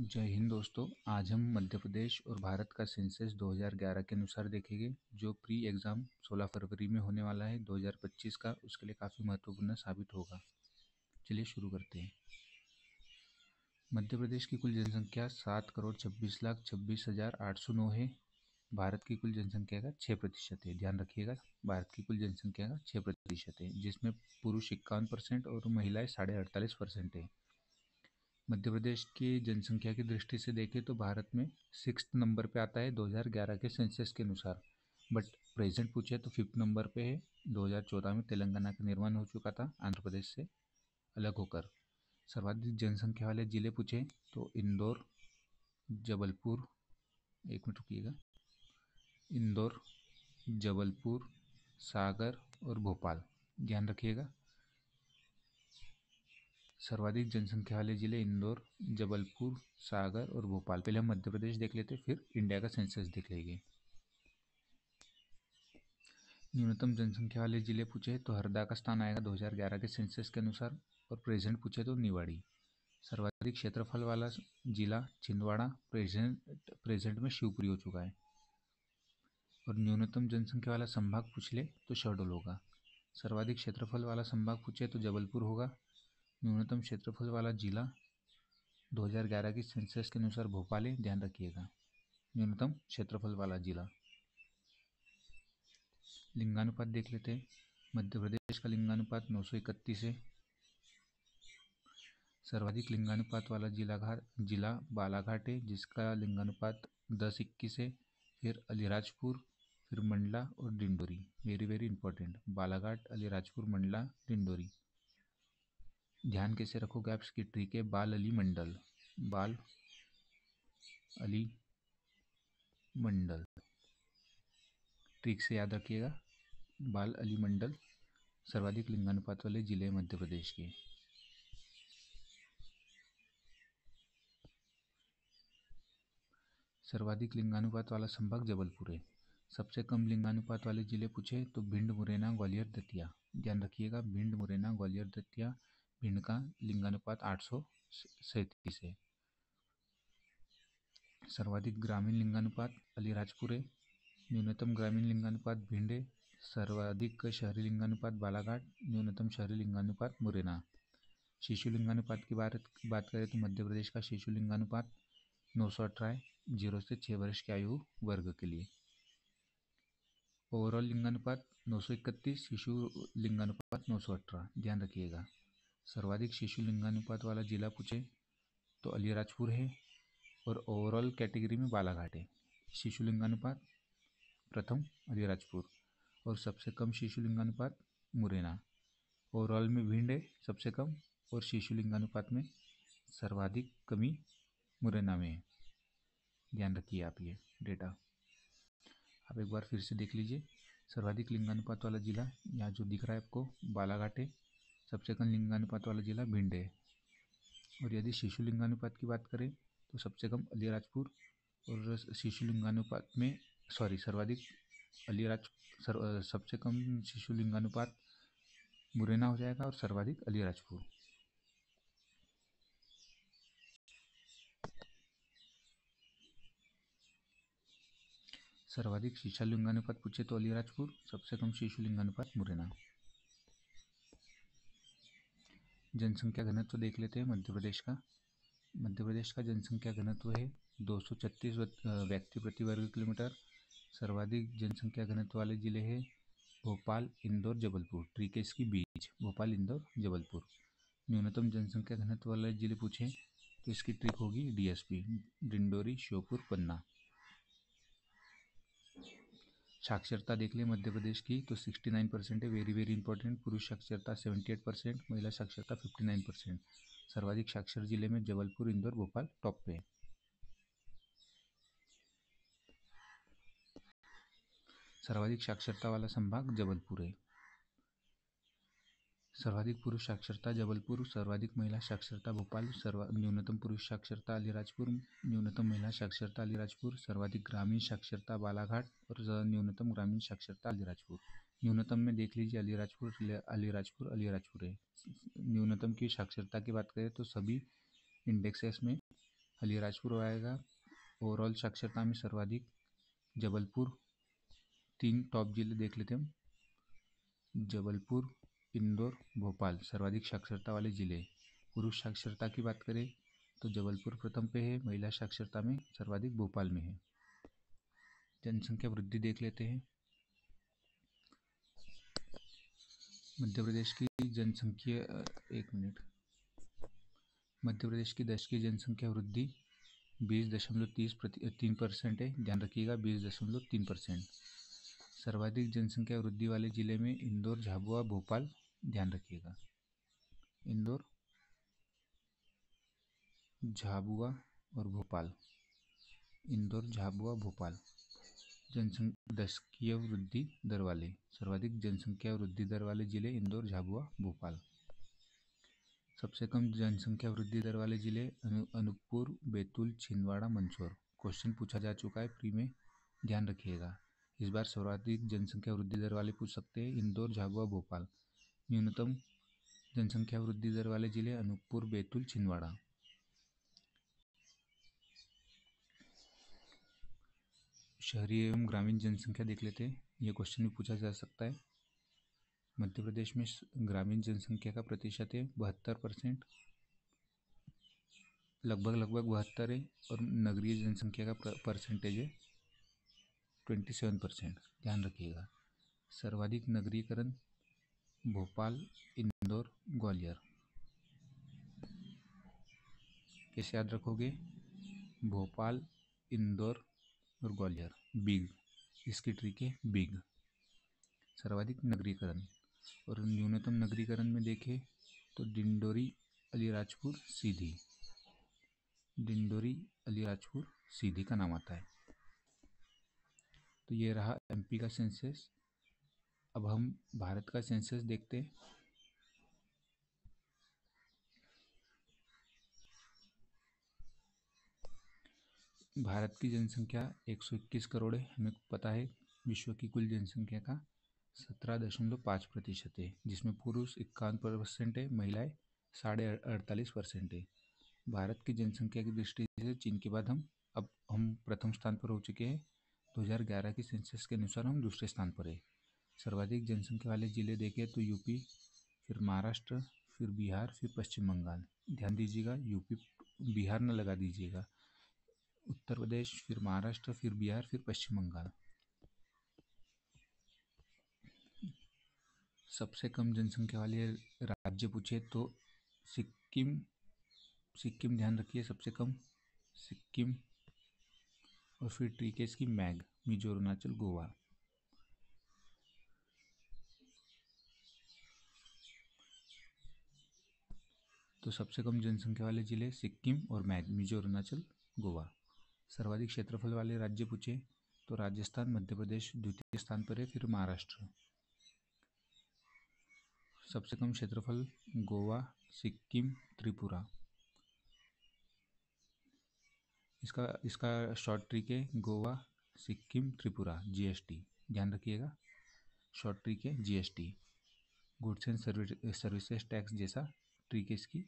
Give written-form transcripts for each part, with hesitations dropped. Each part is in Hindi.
जय हिंद दोस्तों। आज हम मध्य प्रदेश और भारत का सेंसस 2011 के अनुसार देखेंगे, जो प्री एग्ज़ाम 16 फरवरी में होने वाला है 2025 का। उसके लिए काफ़ी महत्वपूर्ण साबित होगा। चलिए शुरू करते हैं। मध्य प्रदेश की कुल जनसंख्या 7,26,26,809 है। भारत की कुल जनसंख्या का 6% है। ध्यान रखिएगा, भारत की कुल जनसंख्या का 6% है, जिसमें पुरुष 51% और महिलाएं 48.5% है। मध्य प्रदेश की जनसंख्या की दृष्टि से देखें तो भारत में 6th नंबर पे आता है 2011 के सेंसस के अनुसार, बट प्रेजेंट पूछे तो 5th नंबर पे है। 2014 में तेलंगाना का निर्माण हो चुका था आंध्र प्रदेश से अलग होकर। सर्वाधिक जनसंख्या वाले जिले पूछे तो इंदौर, जबलपुर, एक मिनट रुकिएगा, इंदौर, जबलपुर, सागर और भोपाल। ध्यान रखिएगा, सर्वाधिक जनसंख्या वाले जिले इंदौर, जबलपुर, सागर और भोपाल। पहले हम मध्य प्रदेश देख लेते, फिर इंडिया का सेंसस देख लेंगे। न्यूनतम जनसंख्या वाले जिले पूछे तो हरदा का स्थान आएगा 2011 के सेंसस के अनुसार, और प्रेजेंट पूछे तो निवाड़ी। सर्वाधिक क्षेत्रफल वाला जिला छिंदवाड़ा, प्रेजेंट में शिवपुरी हो चुका है। और न्यूनतम जनसंख्या वाला संभाग पूछ ले तो शहडोल होगा। सर्वाधिक क्षेत्रफल वाला संभाग पूछे तो जबलपुर होगा। न्यूनतम क्षेत्रफल वाला जिला 2011 की सेंसस के अनुसार भोपाल है। ध्यान रखिएगा, न्यूनतम क्षेत्रफल वाला जिला। लिंगानुपात देख लेते हैं। मध्य प्रदेश का लिंगानुपात 931 है। सर्वाधिक लिंगानुपात वाला जिला बालाघाट है, जिसका लिंगानुपात 10:21 है। फिर अलीराजपुर, फिर मंडला और Dindori. Very very important, Balaghat, Alirajpur, Mandla, Dindori. ध्यान कैसे रखोगे आप इसकी ट्रिक है, बाल अली मंडल, बाल अली मंडल, ट्रिक से याद रखिएगा। बाल अली मंडल सर्वाधिक लिंगानुपात वाले जिले मध्य प्रदेश के। सर्वाधिक लिंगानुपात वाला संभाग जबलपुर है। सबसे कम लिंगानुपात वाले जिले पूछे तो भिंड, मुरैना, ग्वालियर, दतिया। ध्यान रखिएगा, भिंड, मुरैना, ग्वालियर, दतिया। भिंड का लिंगानुपात 837 है। सर्वाधिक ग्रामीण लिंगानुपात अलीराजपुर है। न्यूनतम ग्रामीण लिंगानुपात भिंड है। सर्वाधिक शहरी लिंगानुपात बालाघाट। न्यूनतम शहरी लिंगानुपात मुरैना। शिशु लिंगानुपात की बात करें तो मध्य प्रदेश का शिशु लिंगानुपात 918 है, 0 से 6 वर्ष की आयु वर्ग के लिए। ओवरऑल लिंगानुपात 931, शिशु लिंगानुपात 918। ध्यान रखिएगा। सर्वाधिक शिशु लिंगानुपात वाला जिला पूछे तो अलीराजपुर है, और ओवरऑल कैटेगरी में बालाघाट है। शिशु लिंगानुपात प्रथम अलीराजपुर, और सबसे कम शिशु लिंगानुपात मुरैना। ओवरऑल में भिंड है सबसे कम, और शिशु लिंगानुपात में सर्वाधिक कमी मुरैना में है। ध्यान रखिए आप ये डेटा। आप एक बार फिर से देख लीजिए। सर्वाधिक लिंगानुपात वाला जिला यहाँ जो दिख रहा है आपको बालाघाट है। सबसे कम लिंगानुपात वाला जिला भिंड है। और यदि शिशु लिंगानुपात की बात करें तो सबसे कम अलीराजपुर, और शिशु लिंगानुपात में सर्वाधिक सबसे कम शिशु लिंगानुपात मुरैना हो जाएगा, और सर्वाधिक अलीराजपुर। सर्वाधिक शिशु लिंगानुपात पूछे तो अलीराजपुर, सबसे कम शिशु लिंगानुपात मुरैना। जनसंख्या घनत्व देख लेते हैं मध्य प्रदेश का। मध्य प्रदेश का जनसंख्या घनत्व है 236 व्यक्ति प्रति वर्ग किलोमीटर। सर्वाधिक जनसंख्या घनत्व वाले जिले हैं भोपाल, इंदौर, जबलपुर। ट्रिक है इसकी बीच, भोपाल, इंदौर, जबलपुर। न्यूनतम जनसंख्या घनत्व वाले जिले पूछे तो इसकी ट्रिक होगी डीएसपी, डिंडोरी, श्योपुर, पन्ना। साक्षरता देख ले मध्य प्रदेश की तो 69% है। Very very important. पुरुष साक्षरता 78%, महिला साक्षरता 59%। सर्वाधिक साक्षर जिले में जबलपुर, इंदौर, भोपाल टॉप पे है। सर्वाधिक साक्षरता वाला संभाग जबलपुर है। सर्वाधिक पुरुष साक्षरता जबलपुर, सर्वाधिक महिला साक्षरता भोपाल। न्यूनतम पुरुष साक्षरता अलीराजपुर, न्यूनतम महिला साक्षरता अलीराजपुर। सर्वाधिक ग्रामीण साक्षरता बालाघाट, और न्यूनतम ग्रामीण साक्षरता अलीराजपुर। न्यूनतम में देख लीजिए अलीराजपुर, अलीराजपुर, अलीराजपुर है। न्यूनतम की साक्षरता की बात करें तो सभी इंडेक्सेस में अलीराजपुर आएगा। ओवरऑल साक्षरता में सर्वाधिक जबलपुर। 3 टॉप जिले देख लेते हैं हम, जबलपुर, इंदौर, भोपाल सर्वाधिक साक्षरता वाले जिले। पुरुष साक्षरता की बात करें तो जबलपुर प्रथम पे है, महिला साक्षरता में सर्वाधिक भोपाल में है। जनसंख्या वृद्धि देख लेते हैं। मध्य प्रदेश की जनसंख्या मध्य प्रदेश की 10 की जनसंख्या वृद्धि 20.3% है। ध्यान रखिएगा 20.3%। सर्वाधिक जनसंख्या वृद्धि वाले जिले में इंदौर, झाबुआ, भोपाल। ध्यान रखिएगा इंदौर, झाबुआ और भोपाल। इंदौर, झाबुआ, भोपाल। जनसंख्या वृद्धि दर वाले सर्वाधिक जनसंख्या वृद्धि दर वाले जिले इंदौर, झाबुआ, भोपाल। सबसे कम जनसंख्या वृद्धि दर वाले जिले अनूपपुर, बैतूल, छिंदवाड़ा, मंदसौर। क्वेश्चन पूछा जा चुका है प्री में, ध्यान रखिएगा। इस बार सर्वाधिक जनसंख्या वृद्धि दर वाले पूछ सकते हैं इंदौर, झाबुआ, भोपाल। न्यूनतम जनसंख्या वृद्धि दर वाले जिले अनूपपुर, बैतूल, छिंदवाड़ा। शहरी एवं ग्रामीण जनसंख्या देख लेते हैं, यह क्वेश्चन भी पूछा जा सकता है। मध्य प्रदेश में ग्रामीण जनसंख्या का प्रतिशत है 72%, लगभग 72 है। और नगरीय जनसंख्या का परसेंटेज है 27%। ध्यान रखिएगा। सर्वाधिक नगरीकरण भोपाल, इंदौर, ग्वालियर। कैसे याद रखोगे? भोपाल, इंदौर और ग्वालियर। बिग, इसकी ट्रिक है बिग। सर्वाधिक नगरीकरण और न्यूनतम नगरीकरण में देखें तो डिंडोरी, अलीराजपुर, सीधी। डिंडोरी, अलीराजपुर, सीधी का नाम आता है। तो ये रहा एमपी का सेंसस। अब हम भारत का सेंसस देखते हैं। भारत की जनसंख्या 121 करोड़ है, हमें पता है। विश्व की कुल जनसंख्या का 17.5% है, जिसमें पुरुष 51% है, महिलाएं 48.5% है। भारत की जनसंख्या की दृष्टि से चीन के बाद हम प्रथम स्थान पर हो चुके हैं। 2011 की सेंसस के अनुसार हम दूसरे स्थान पर है। सर्वाधिक जनसंख्या वाले जिले देखें तो यूपी, फिर महाराष्ट्र, फिर बिहार, फिर पश्चिम बंगाल। ध्यान दीजिएगा, यूपी बिहार न लगा दीजिएगा। उत्तर प्रदेश, फिर महाराष्ट्र, फिर बिहार, फिर पश्चिम बंगाल। सबसे कम जनसंख्या वाले राज्य पूछे तो सिक्किम ध्यान रखिए सबसे कम सिक्किम। और फिर ट्रिकेस की मैग, मिजोरम, अरुणाचल, गोवा। तो सबसे कम जनसंख्या वाले जिले सिक्किम और मैग, मिजोरम, अरुणाचल, गोवा। सर्वाधिक क्षेत्रफल वाले राज्य पूछे तो राजस्थान, मध्य प्रदेश द्वितीय स्थान पर है, फिर महाराष्ट्र। सबसे कम क्षेत्रफल गोवा, सिक्किम, त्रिपुरा। इसका शॉर्ट ट्रिक है गोवा, सिक्किम, त्रिपुरा, जीएसटी। ध्यान रखिएगा, शॉर्ट ट्रिक है GST, goods and services tax जैसा ट्रिक है इसकी,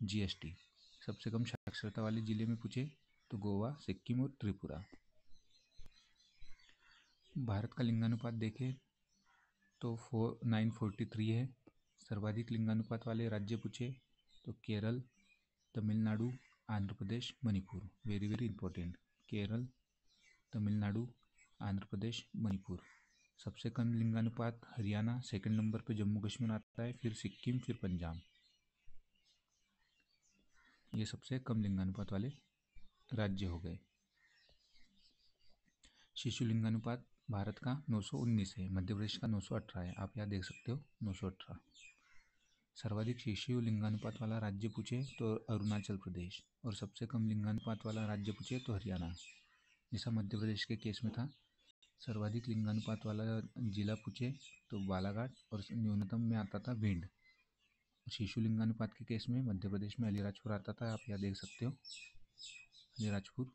जीएसटी। सबसे कम साक्षरता वाले जिले में पूछे तो गोवा, सिक्किम और त्रिपुरा। भारत का लिंगानुपात देखें तो 943 है। सर्वाधिक लिंगानुपात वाले राज्य पूछे तो Kerala, Tamil Nadu, Andhra Pradesh, Manipur. Very very important, Kerala, Tamil Nadu, Andhra Pradesh, Manipur. सबसे कम लिंगानुपात हरियाणा, सेकंड नंबर पे जम्मू कश्मीर आता है, फिर सिक्किम, फिर पंजाब। ये सबसे कम लिंगानुपात वाले राज्य हो गए। शिशु लिंगानुपात भारत का 919 है, मध्य प्रदेश का 918 है। आप यहाँ देख सकते हो 918। सर्वाधिक शिशु लिंगानुपात वाला राज्य पूछे तो अरुणाचल प्रदेश, और सबसे कम लिंगानुपात वाला राज्य पूछे तो हरियाणा, जैसा मध्य प्रदेश के केस में था। सर्वाधिक लिंगानुपात वाला जिला पूछे तो बालाघाट, और न्यूनतम में आता था भिंड। शिशु लिंगानुपात के केस में मध्य प्रदेश में अलीराजपुर आता था, आप यहाँ देख सकते हो अलीराजपुर।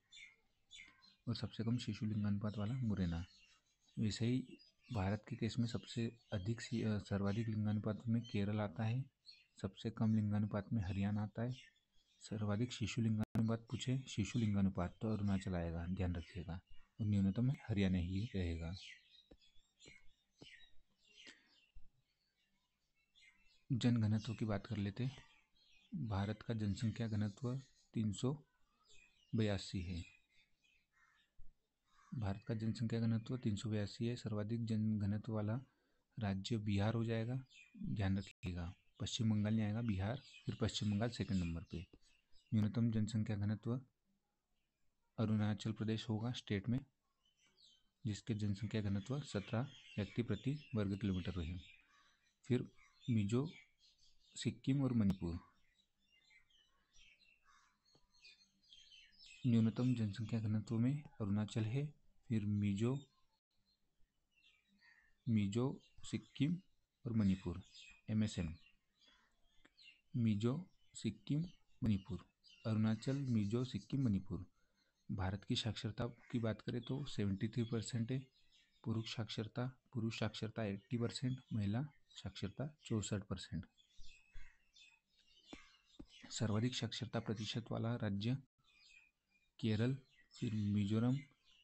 और सबसे कम शिशु लिंगानुपात वाला मुरैना। वैसे ही भारत के केस में सबसे अधिक सर्वाधिक लिंगानुपात में केरल आता है, सबसे कम लिंगानुपात में हरियाणा आता है, सर्वाधिक शिशु लिंगानुपात पूछे, शिशु लिंगानुपात तो अरुणाचल आएगा, ध्यान रखिएगा। और न्यूनतम में हरियाणा ही रहेगा। जनघनत्व की बात कर लेते। भारत का जनसंख्या घनत्व 382 है। भारत का जनसंख्या घनत्व 382 है। सर्वाधिक जनघनत्व वाला राज्य बिहार हो जाएगा, ध्यान रखिएगा। पश्चिम बंगाल नहीं आएगा, बिहार, फिर पश्चिम बंगाल सेकंड नंबर पे। न्यूनतम जनसंख्या घनत्व अरुणाचल प्रदेश होगा स्टेट में, जिसके जनसंख्या घनत्व 17 व्यक्ति प्रति वर्ग किलोमीटर है। फिर मिजो, सिक्किम और मणिपुर। न्यूनतम जनसंख्या घनत्व में अरुणाचल है, फिर मिजो, सिक्किम और मणिपुर, MSM। मिजो, सिक्किम, मणिपुर, अरुणाचल, मिजो, सिक्किम, मणिपुर। भारत की साक्षरता की बात करें तो 73% है। पुरुष साक्षरता 80%, महिला साक्षरता 64%। सर्वाधिक साक्षरता प्रतिशत वाला राज्य केरल, फिर मिजोरम,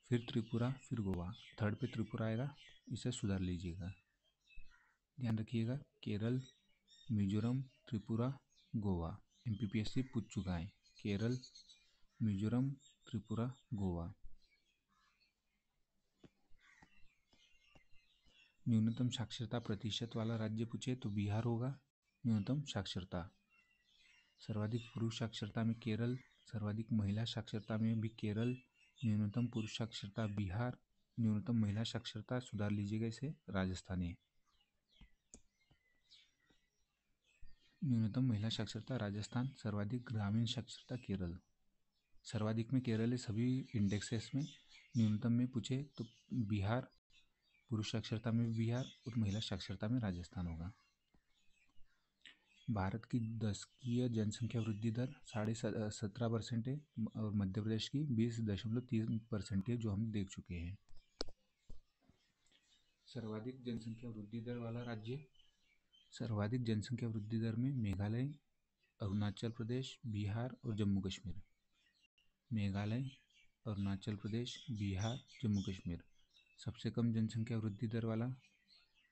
फिर त्रिपुरा, फिर गोवा। थर्ड पे त्रिपुरा आएगा, इसे सुधार लीजिएगा, ध्यान रखिएगा। केरल, मिजोरम, त्रिपुरा, गोवा। MPPSC पूछ चुका है। केरल, मिजोरम, त्रिपुरा, गोवा। न्यूनतम साक्षरता प्रतिशत वाला राज्य पूछे तो बिहार होगा न्यूनतम साक्षरता। सर्वाधिक पुरुष साक्षरता में केरल, सर्वाधिक महिला साक्षरता में भी केरल, न्यूनतम पुरुष साक्षरता बिहार, न्यूनतम महिला साक्षरता, सुधार लीजिएगा इसे, राजस्थान है। न्यूनतम महिला साक्षरता राजस्थान, सर्वाधिक ग्रामीण साक्षरता केरल। सर्वाधिक में केरल है सभी इंडेक्सेस में। न्यूनतम में पूछे तो बिहार, पुरुष साक्षरता में बिहार और महिला साक्षरता में राजस्थान होगा। भारत की दशकीय जनसंख्या वृद्धि दर 17.5% है और मध्य प्रदेश की 20.3% है, जो हम देख चुके हैं। सर्वाधिक जनसंख्या वृद्धि दर वाला राज्य, सर्वाधिक जनसंख्या वृद्धि दर में मेघालय, अरुणाचल प्रदेश, बिहार और जम्मू कश्मीर। मेघालय, अरुणाचल प्रदेश, बिहार, जम्मू कश्मीर। सबसे कम जनसंख्या वृद्धि दर वाला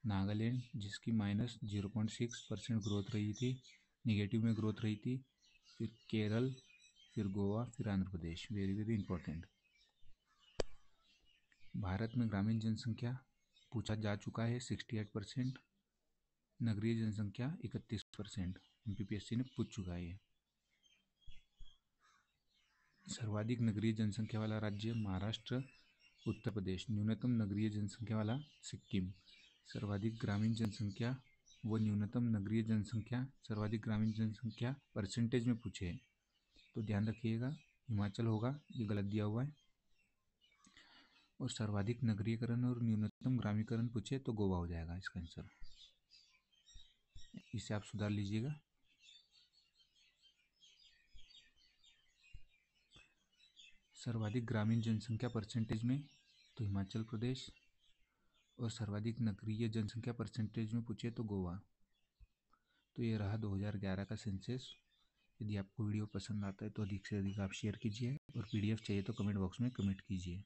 नागालैंड, जिसकी -0.6% ग्रोथ रही थी, निगेटिव में ग्रोथ रही थी। फिर केरल, फिर गोवा, फिर Andhra Pradesh. Very very important. Bharat में ग्रामीण जनसंख्या पूछा जा चुका है 68%, नगरीय जनसंख्या 31%। MPPSC ने पूछ चुका है। सर्वाधिक नगरीय जनसंख्या वाला राज्य महाराष्ट्र, उत्तर प्रदेश। न्यूनतम नगरीय जनसंख्या वाला सिक्किम। सर्वाधिक ग्रामीण जनसंख्या व न्यूनतम नगरीय जनसंख्या, सर्वाधिक ग्रामीण जनसंख्या परसेंटेज में पूछे तो ध्यान रखिएगा हिमाचल होगा, ये गलत दिया हुआ है। और सर्वाधिक नगरीकरण और न्यूनतम ग्रामीकरण पूछे तो गोवा हो जाएगा इसका आंसर, इसे आप सुधार लीजिएगा। सर्वाधिक ग्रामीण जनसंख्या परसेंटेज में तो हिमाचल प्रदेश, और सर्वाधिक नगरीय जनसंख्या परसेंटेज में पूछे तो गोवा। तो ये रहा 2011 का सेंसस। यदि आपको वीडियो पसंद आता है तो अधिक से अधिक आप शेयर कीजिए और PDF चाहिए तो कमेंट बॉक्स में कमेंट कीजिए।